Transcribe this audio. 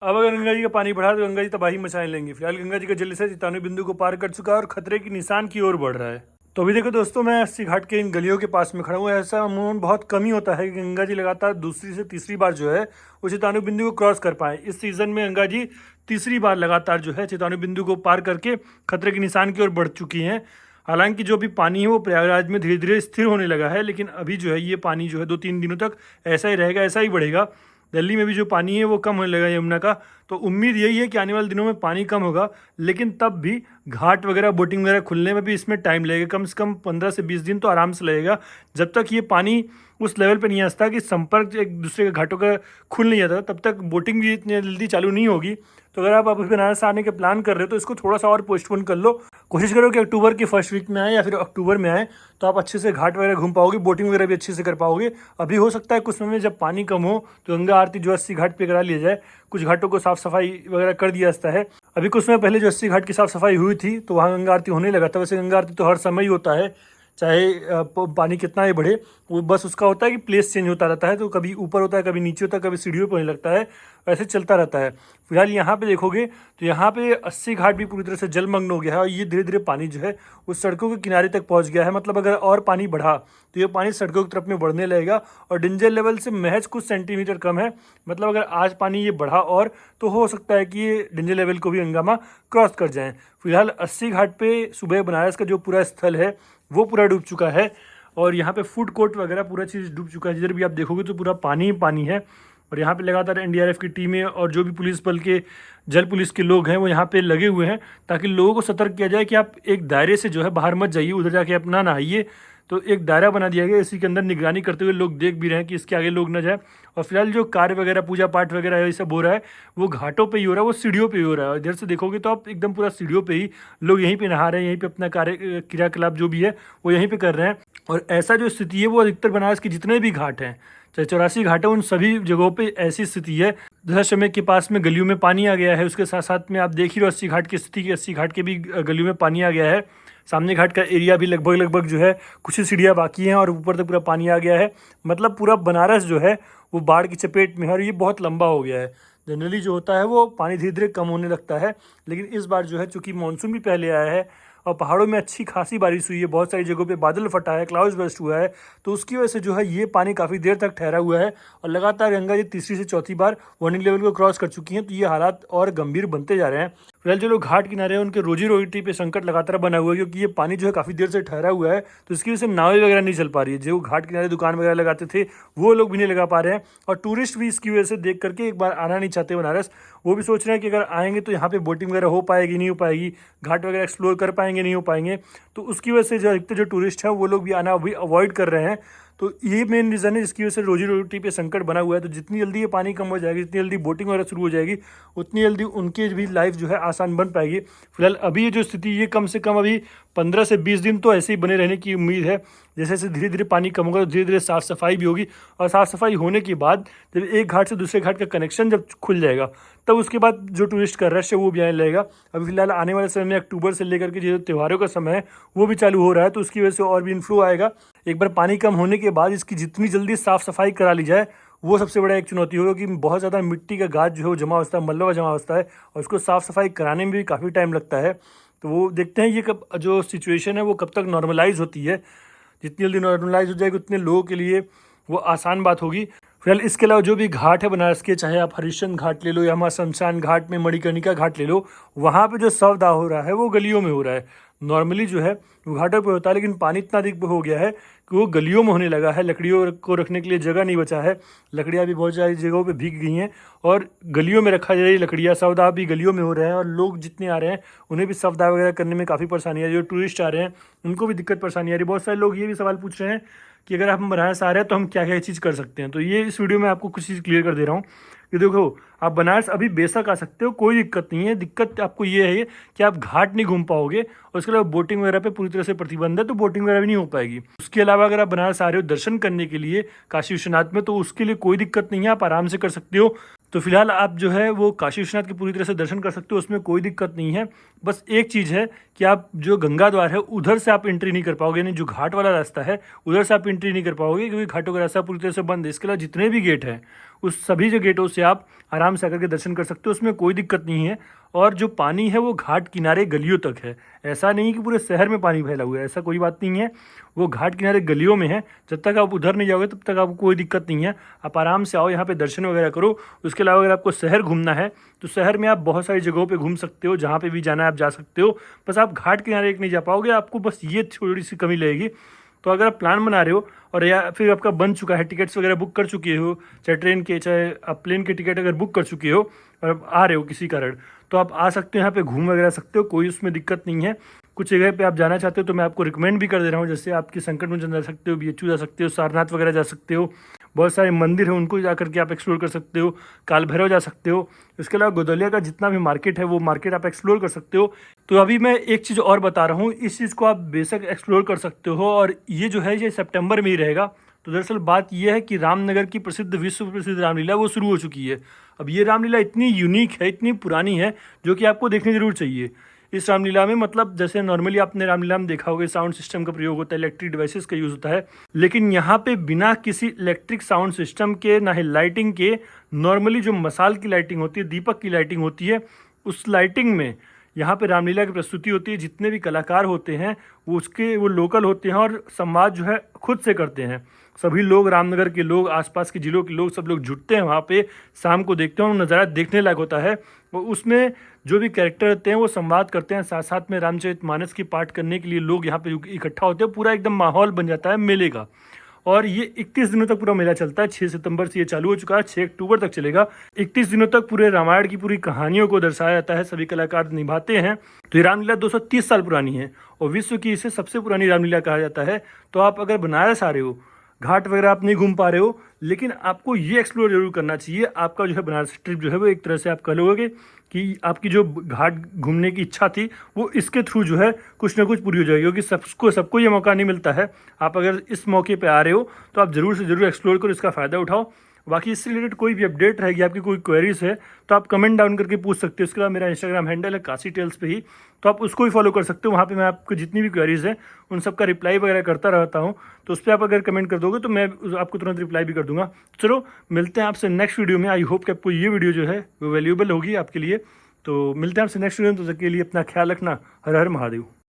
अब अगर गंगा जी का पानी बढ़ा तो गंगा जी तबाही मचाने लेंगे। फिलहाल गंगा जी का जलस्तर चेतावनी बिंदु को पार कर चुका है और खतरे की निशान की ओर बढ़ रहा है। तो अभी देखो दोस्तों, मैं अस्सी घाट के इन गलियों के पास में खड़ा हूँ। ऐसा अमूमन बहुत कम ही होता है कि गंगा जी लगातार दूसरी से तीसरी बार जो है वो चेतावनी बिंदु को क्रॉस कर पाए। इस सीजन में गंगा जी तीसरी बार लगातार जो है चेतावनी बिंदु को पार करके खतरे के निशान की ओर बढ़ चुकी हैं। हालांकि जो भी पानी है वो प्रयागराज में धीरे धीरे स्थिर होने लगा है, लेकिन अभी जो है ये पानी जो है 2-3 दिनों तक ऐसा ही रहेगा, ऐसा ही बढ़ेगा। दिल्ली में भी जो पानी है वो कम होने लगा यमुना का। तो उम्मीद यही है कि आने वाले दिनों में पानी कम होगा, लेकिन तब भी घाट वगैरह बोटिंग वगैरह खुलने में भी इसमें टाइम लगेगा। कम से कम 15 से 20 दिन तो आराम से लगेगा, जब तक ये पानी उस लेवल पे नहीं आता कि संपर्क एक दूसरे के घाटों का खुल नहीं जाता, तब तक बोटिंग भी इतनी जल्दी चालू नहीं होगी। तो अगर आप अभी बनारस आने के प्लान कर रहे हो तो इसको थोड़ा सा और पोस्टपोन कर लो। कोशिश करो कि अक्टूबर के फर्स्ट वीक में आए या फिर अक्टूबर में आए, तो आप अच्छे से घाट वगैरह घूम पाओगे, बोटिंग वगैरह भी अच्छे से कर पाओगे। अभी हो सकता है कुछ समय में जब पानी कम हो तो गंगा आरती जो 80 घाट पे करा लिया जाए। कुछ घाटों को साफ सफाई वगैरह कर दिया जाता है। अभी कुछ समय पहले जो 80 घाट की साफ सफाई हुई थी तो वहाँ गंगा आरती होने लगा था। वैसे गंगा आरती तो हर समय ही होता है, चाहे पानी कितना ही बढ़े। वो बस उसका होता है कि प्लेस चेंज होता रहता है, तो कभी ऊपर होता है, कभी नीचे होता है, कभी सीढ़ियों पर होने लगता है, ऐसे चलता रहता है। फिलहाल यहाँ पे देखोगे तो यहाँ पे 80 घाट भी पूरी तरह से जलमग्न हो गया है और ये धीरे धीरे पानी जो है उस सड़कों के किनारे तक पहुँच गया है। मतलब अगर और पानी बढ़ा तो ये पानी सड़कों की तरफ में बढ़ने लगेगा और डेंजर लेवल से महज कुछ सेंटीमीटर कम है। मतलब अगर आज पानी ये बढ़ा और तो हो सकता है कि ये डेंजर लेवल को भी हंगामा क्रॉस कर जाए। फिलहाल 80 घाट पे सुबह बनारस का जो पूरा स्थल है वो पूरा डूब चुका है और यहाँ पे फूड कोर्ट वगैरह पूरा चीज़ डूब चुका है। जिधर भी आप देखोगे तो पूरा पानी ही पानी है। और यहाँ पे लगातार एनडीआरएफ की टीमें और जो भी पुलिस बल के जल पुलिस के लोग हैं वो यहाँ पे लगे हुए हैं, ताकि लोगों को सतर्क किया जाए कि आप एक दायरे से जो है बाहर मत जाइए, उधर जाके अपना नहाइए। तो एक दायरा बना दिया गया, इसी के अंदर निगरानी करते हुए लोग देख भी रहे हैं कि इसके आगे लोग न जाए। और फिलहाल जो कार्य वगैरह पूजा पाठ वगैरह ये सब हो रहा है वो घाटों पे ही हो रहा है, वो सीढ़ियों पे ही हो रहा है। और इधर से देखोगे तो आप एकदम पूरा सीढ़ियों पे ही लोग यहीं पे नहा रहे हैं, यहीं पे अपना कार्य क्रियाकलाप जो भी है वो यहीं पे कर रहे हैं। और ऐसा जो स्थिति है वो अधिकतर बनारस के जितने भी घाट हैं, चाहे 84 घाट है, उन सभी जगहों पे ऐसी स्थिति है। दशाश्वमेध के पास में गलियों में पानी आ गया है। उसके साथ साथ में आप देख ही रहो 80 घाट की स्थिति की, 80 घाट के भी गलियों में पानी आ गया है। सामने घाट का एरिया भी लगभग जो है कुछ ही सीढ़ियाँ बाकी हैं और ऊपर तक पूरा पानी आ गया है। मतलब पूरा बनारस जो है वो बाढ़ की चपेट में है और ये बहुत लंबा हो गया है। जनरली जो होता है वो पानी धीरे धीरे कम होने लगता है, लेकिन इस बार जो है चूँकि मानसून भी पहले आया है और पहाड़ों में अच्छी खासी बारिश हुई है, बहुत सारी जगहों पे बादल फटा है, क्लाउड्स बर्स्ट हुआ है, तो उसकी वजह से जो है ये पानी काफ़ी देर तक ठहरा हुआ है। और लगातार गंगा जी तीसरी से चौथी बार वार्निंग लेवल को क्रॉस कर चुकी हैं, तो ये हालात और गंभीर बनते जा रहे हैं। फिलहाल जो लोग घाट किनारे हैं उनके रोजी रोटी पे संकट लगातार बना हुआ है, क्योंकि ये पानी जो है काफ़ी देर से ठहरा हुआ है, तो इसकी वजह से नावें वगैरह नहीं चल पा रही है। जो घाट किनारे दुकान वगैरह लगाते थे वो लोग भी नहीं लगा पा रहे हैं और टूरिस्ट भी इसकी वजह से देख करके एक बार आना नहीं चाहते बनारस। वो भी सोच रहे हैं कि अगर आएंगे तो यहाँ पे बोटिंग वगैरह हो पाएगी नहीं हो पाएगी, घाट वगैरह एक्सप्लोर कर पाएंगे नहीं हो पाएंगे। तो उसकी वजह से जो अधिकतर जो टूरिस्ट हैं वो लोग भी आना अभी अवॉइड कर रहे हैं। तो ये मेन रीज़न है जिसकी वजह से रोजी रोटी पे संकट बना हुआ है। तो जितनी जल्दी ये पानी कम हो जाएगी, जितनी जल्दी बोटिंग वगैरह शुरू हो जाएगी, उतनी जल्दी उनकी भी लाइफ जो है आसान बन पाएगी। फिलहाल अभी ये जो स्थिति ये कम से कम अभी 15 से 20 दिन तो ऐसे ही बने रहने की उम्मीद है। जैसे जैसे धीरे धीरे पानी कम होगा तो धीरे धीरे साफ़ सफाई भी होगी और साफ़ सफाई होने के बाद जब एक घाट से दूसरे घाट का कनेक्शन जब खुल जाएगा तब उसके बाद जो टूरिस्ट का रश है वो भी आने लगेगा। अभी फिलहाल आने वाले समय में अक्टूबर से लेकर के जो त्योहारों का समय है वो भी चालू हो रहा है, तो उसकी वजह से और भी इन्फ्लो आएगा। एक बार पानी कम होने के बाद इसकी जितनी जल्दी साफ़ सफाई करा ली जाए वो सबसे बड़ा एक चुनौती होगा, कि बहुत ज़्यादा मिट्टी का गाद जो है वो जमा होता है, मलबा जमा होता है और उसको साफ़ सफाई कराने में भी काफ़ी टाइम लगता है। तो वो देखते हैं ये कब जो सिचुएशन है वो कब तक नॉर्मलाइज होती है। जितनी जल्दी नॉर्मलाइज हो जाएगी उतने लोगों के लिए वो आसान बात होगी। फिलहाल इसके अलावा जो भी घाट है बनारस के, चाहे आप हरिश्चंद्र घाट ले लो या हमारा शमशान घाट में मणिकर्णिका घाट ले लो, वहाँ पे जो शव दाह हो रहा है वो गलियों में हो रहा है। नॉर्मली जो है वो घाटों पे होता है, लेकिन पानी इतना अधिक हो गया है कि वो गलियों में होने लगा है। लकड़ियों को रखने के लिए जगह नहीं बचा है, लकड़ियाँ भी बहुत सारी जगहों पे भीग गई हैं और गलियों में रखा जा रही लकड़ियाँ। शवदाह भी गलियों में हो रहे हैं और लोग जितने आ रहे हैं उन्हें भी शवदाह वगैरह करने में काफ़ी परेशानी आ रही है। जो टूरिस्ट आ रहे हैं उनको भी दिक्कत परेशानी आ रही है। बहुत सारे लोग ये भी सवाल पूछ रहे हैं कि अगर हम बनारस आ रहे हैं तो हम क्या क्या चीज़ कर सकते हैं। तो ये इस वीडियो में आपको कुछ चीज़ क्लियर कर दे रहा हूँ कि देखो, आप बनारस अभी बेशक आ सकते हो, कोई दिक्कत नहीं है। दिक्कत आपको ये है कि आप घाट नहीं घूम पाओगे और उसके अलावा बोटिंग वगैरह पे पूरी तरह से प्रतिबंध है, तो बोटिंग वगैरह भी नहीं हो पाएगी। उसके अलावा अगर आप बनारस आ रहे हो दर्शन करने के लिए काशी विश्वनाथ में, तो उसके लिए कोई दिक्कत नहीं है, आप आराम से कर सकते हो। तो फिलहाल आप जो है वो काशी विश्वनाथ की पूरी तरह से दर्शन कर सकते हो, उसमें कोई दिक्कत नहीं है। बस एक चीज़ है कि आप जो गंगा द्वार है उधर से आप एंट्री नहीं कर पाओगे, यानी जो घाट वाला रास्ता है उधर से आप एंट्री नहीं कर पाओगे, क्योंकि घाटों का रास्ता पूरी तरह से बंद है। इसके अलावा जितने भी गेट हैं उस सभी जो गेटों से आप आराम से आकर के दर्शन कर सकते हो, उसमें कोई दिक्कत नहीं है। और जो पानी है वो घाट किनारे गलियों तक है, ऐसा नहीं कि पूरे शहर में पानी फैला हुआ है, ऐसा कोई बात नहीं है। वो घाट किनारे गलियों में है, जब तक आप उधर नहीं जाओगे तब तक आपको कोई दिक्कत नहीं है। आप आराम से आओ, यहाँ पे दर्शन वगैरह करो। उसके अलावा अगर आपको शहर घूमना है तो शहर में आप बहुत सारी जगहों पे घूम सकते हो, जहाँ पे भी जाना है आप जा सकते हो। बस आप घाट किनारे एक नहीं जा पाओगे, आपको बस ये थोड़ी सी कमी लगेगी। तो अगर आप प्लान बना रहे हो और या फिर आपका बन चुका है, टिकट्स वगैरह बुक कर चुके हो, चाहे ट्रेन के चाहे आप प्लेन के टिकट अगर बुक कर चुके हो और आप आ रहे हो किसी कारण, तो आप आ सकते हो, यहाँ पे घूम वगैरह सकते हो, कोई उसमें दिक्कत नहीं है। कुछ जगह पे आप जाना चाहते हो तो मैं आपको रिकमेंड भी कर दे रहा हूँ, जैसे आपकी संकट मोचन जा सकते हो, बीएचयू जा सकते हो, सारनाथ वगैरह जा सकते हो। बहुत सारे मंदिर हैं, उनको जा करके आप एक्सप्लोर कर सकते हो। काल भैरव जा सकते हो। इसके अलावा गोदलिया का जितना भी मार्केट है वो मार्केट आप एक्सप्लोर कर सकते हो। तो अभी मैं एक चीज़ और बता रहा हूँ, इस चीज़ को आप बेशक एक्सप्लोर कर सकते हो, और ये जो है ये सितंबर में ही रहेगा। तो दरअसल बात यह है कि रामनगर की प्रसिद्ध विश्व प्रसिद्ध रामलीला वो शुरू हो चुकी है। अब ये रामलीला इतनी यूनिक है, इतनी पुरानी है, जो कि आपको देखनी जरूर चाहिए। इस रामलीला में मतलब जैसे नॉर्मली आपने रामलीला में देखा होगा साउंड सिस्टम का प्रयोग होता है, इलेक्ट्रिक डिवाइसेस का यूज़ होता है, लेकिन यहाँ पे बिना किसी इलेक्ट्रिक साउंड सिस्टम के, ना ही लाइटिंग के, नॉर्मली जो मसाल की लाइटिंग होती है, दीपक की लाइटिंग होती है, उस लाइटिंग में यहाँ पे रामलीला की प्रस्तुति होती है। जितने भी कलाकार होते हैं वो लोकल होते हैं और संवाद जो है खुद से करते हैं। सभी लोग, रामनगर के लोग, आसपास के जिलों के लोग, सब लोग जुटते हैं वहाँ पे, शाम को देखते हैं और नज़ारा देखने लायक होता है। और उसमें जो भी कैरेक्टर रहते हैं वो संवाद करते हैं, साथ साथ में रामचरितमानस की पाठ करने के लिए लोग यहाँ पे इकट्ठा होते हैं। पूरा एकदम माहौल बन जाता है मेले का। और ये 31 दिनों तक पूरा मेला चलता है। 6 सितंबर से ये चालू हो चुका है, 6 अक्टूबर तक चलेगा। 31 दिनों तक पूरे रामायण की पूरी कहानियों को दर्शाया जाता है, सभी कलाकार निभाते हैं। तो ये रामलीला 230 साल पुरानी है और विश्व की इसे सबसे पुरानी रामलीला कहा जाता है। तो आप अगर बनारस आ रहे हो, घाट वगैरह आप नहीं घूम पा रहे हो, लेकिन आपको ये एक्सप्लोर जरूर करना चाहिए। आपका जो है बनारस ट्रिप जो है वो एक तरह से आप कह लोगे कि आपकी जो घाट घूमने की इच्छा थी वो इसके थ्रू जो है कुछ ना कुछ पूरी हो जाएगी, क्योंकि सबको ये मौका नहीं मिलता है। आप अगर इस मौके पे आ रहे हो तो आप ज़रूर से ज़रूर एक्सप्लोर करो, इसका फ़ायदा उठाओ। बाकी इससे रिलेटेड कोई भी अपडेट रहेगी, आपकी कोई क्वेरीज है तो आप कमेंट डाउन करके पूछ सकते हो। इसके अलावा मेरा इंस्टाग्राम हैंडल है काशी टेल्स पे ही, तो आप उसको भी फॉलो कर सकते हो। वहाँ पे मैं आपको जितनी भी क्वेरीज है उन सब का रिप्लाई वगैरह करता रहता हूँ, तो उस पर आप अगर कमेंट कर दोगे तो मैं आपको तुरंत रिप्लाई भी कर दूंगा। चलो मिलते हैं आपसे नेक्स्ट वीडियो में। आई होप कि आपको ये वीडियो जो है वो वैल्यूएबल होगी आपके लिए। तो मिलते हैं आपसे नेक्स्ट वीडियो में, तो तक के लिए अपना ख्याल रखना। हर हर महादेव।